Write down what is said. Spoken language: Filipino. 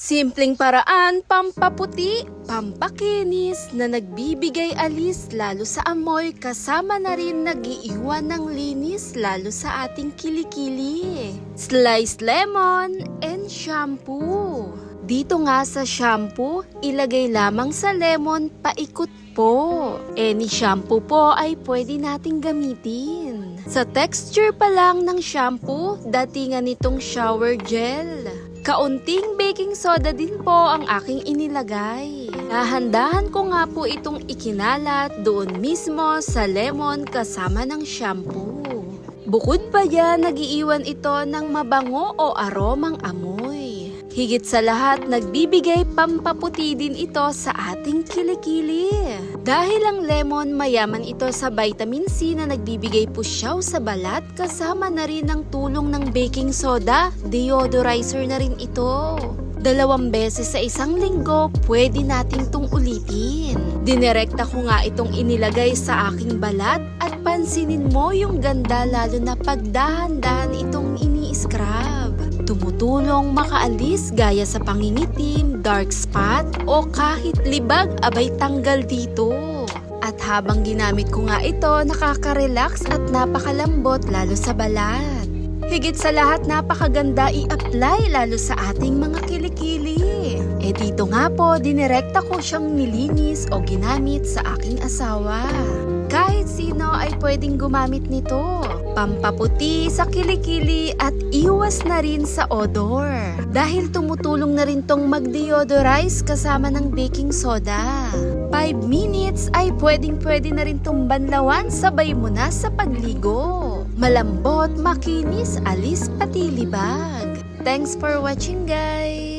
Simpleng paraan, pampaputi, pampakinis na nagbibigay alis lalo sa amoy kasama na rin nag-iiwan ng linis lalo sa ating kilikili. Sliced lemon and shampoo. Dito nga sa shampoo, ilagay lamang sa lemon paikot po. Any shampoo po ay pwede nating gamitin. Sa texture pa lang ng shampoo, datingan nitong shower gel. Kaunting baking soda din po ang aking inilagay. Nahandahan ko nga po itong ikinalat doon mismo sa lemon kasama ng shampoo. Bukod pa yan, nagiiwan ito ng mabango o aromang amoy. Higit sa lahat, nagbibigay pampaputi din ito sa ating kilikili. Dahil ang lemon, mayaman ito sa vitamin C na nagbibigay pusyaw sa balat kasama na rin ang tulong ng baking soda, deodorizer na rin ito. 2 beses sa isang linggo, pwede natin itong ulitin. Dinerekta ko nga itong inilagay sa aking balat at pansinin mo yung ganda lalo na pagdahan-dahan itong ini-scrub. Tumutulong makaalis gaya sa pangingitim, dark spot o kahit libag abay tanggal dito. At habang ginamit ko nga ito, nakaka-relax at napakalambot lalo sa balat. Higit sa lahat, napakaganda i-apply lalo sa ating mga kilikili. Dito nga po, dinirekta ko siyang nilinis o ginamit sa aking asawa. Kahit sino ay pwedeng gumamit nito. Pampaputi sa kilikili at iwas na rin sa odor. Dahil tumutulong na rin tong mag-deodorize kasama ng baking soda. 5 minutes ay pwedeng-pwede na rin tong banlawan sabay mo na sa pagligo. Malambot, makinis, alis pati libag. Thanks for watching guys!